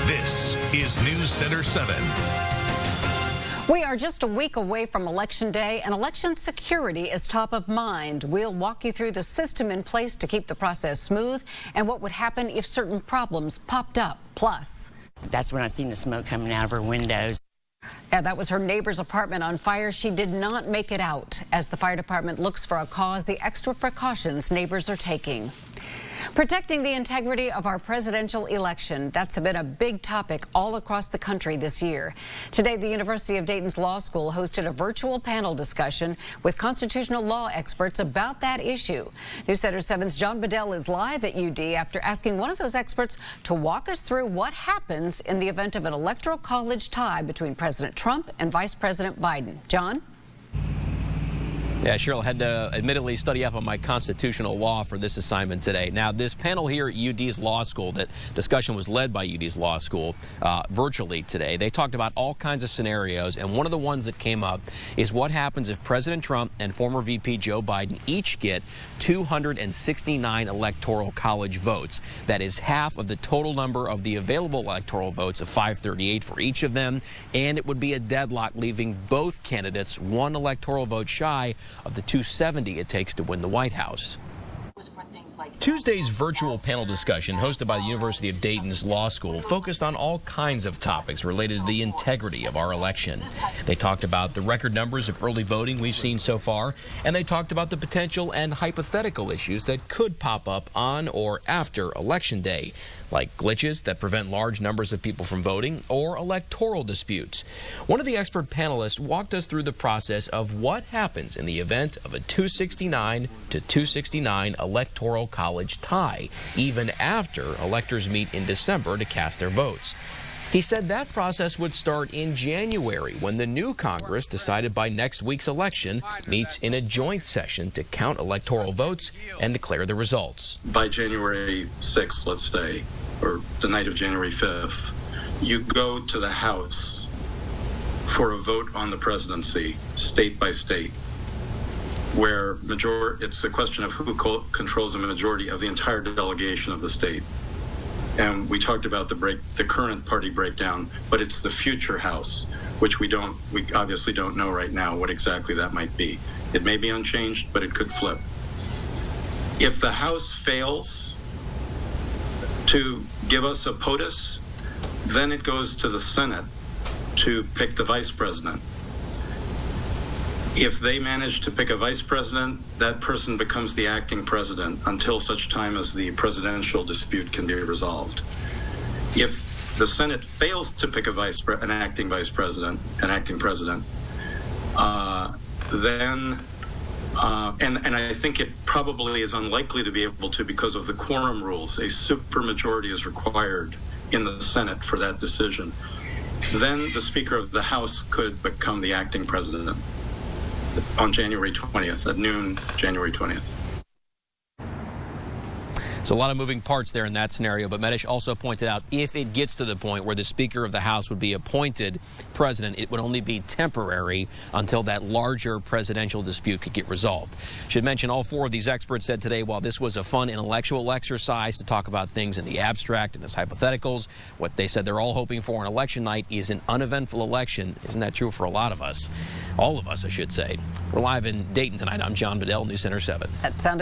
This is News Center 7. We are just a week away from Election Day, and election security is top of mind. We'll walk you through the system in place to keep the process smooth and what would happen if certain problems popped up. Plus, that's when I seen the smoke coming out of her windows. Yeah, that was her neighbor's apartment on fire. She did not make it out. As the fire department looks for a cause, the extra precautions neighbors are taking. Protecting the integrity of our presidential election, that's been a big topic all across the country this year. Today, the University of Dayton's Law School hosted a virtual panel discussion with constitutional law experts about that issue. News Center 7's John Bedell is live at UD after asking one of those experts to walk us through what happens in the event of an electoral college tie between President Trump and Vice President Biden. John? Yeah, Cheryl, had to admittedly study up on my constitutional law for this assignment today. Now, this panel here at UD's Law School, that discussion was led by UD's Law School virtually today. They talked about all kinds of scenarios, and one of the ones that came up is what happens if President Trump and former VP Joe Biden each get 269 electoral college votes. That is half of the total number of the available electoral votes of 538 for each of them, and it would be a deadlock, leaving both candidates one electoral vote shy of the 270 it takes to win the White House. Tuesday's virtual panel discussion, hosted by the University of Dayton's Law School, focused on all kinds of topics related to the integrity of our election. They talked about the record numbers of early voting we've seen so far, and they talked about the potential and hypothetical issues that could pop up on or after Election Day, like glitches that prevent large numbers of people from voting or electoral disputes. One of the expert panelists walked us through the process of what happens in the event of a 269 to 269 electoral college tie, even after electors meet in December to cast their votes. He said that process would start in January, when the new Congress, decided by next week's election, meets in a joint session to count electoral votes and declare the results. By January 6th, let's say, or the night of January 5th, you go to the House for a vote on the presidency, state by state, where it's a question of who controls the majority of the entire delegation of the state. And we talked about the current party breakdown, but it's the future House, which we obviously don't know right now what exactly that might be. It may be unchanged, but it could flip. If the House fails to give us a POTUS, then it goes to the Senate to pick the vice president. If they manage to pick a vice president, that person becomes the acting president until such time as the presidential dispute can be resolved. If the Senate fails to pick an acting president, then I think it probably is unlikely to be able to, because of the quorum rules. A supermajority is required in the Senate for that decision. Then the Speaker of the House could become the acting president on January 20th, at noon, January 20th. So a lot of moving parts there in that scenario, but Medish also pointed out if it gets to the point where the Speaker of the House would be appointed president, it would only be temporary until that larger presidential dispute could get resolved. Should mention all four of these experts said today, while this was a fun intellectual exercise to talk about things in the abstract and as hypotheticals, what they said they're all hoping for on election night is an uneventful election. Isn't that true for a lot of us? All of us, I should say. We're live in Dayton tonight. I'm John Bedell, News Center 7. That sounded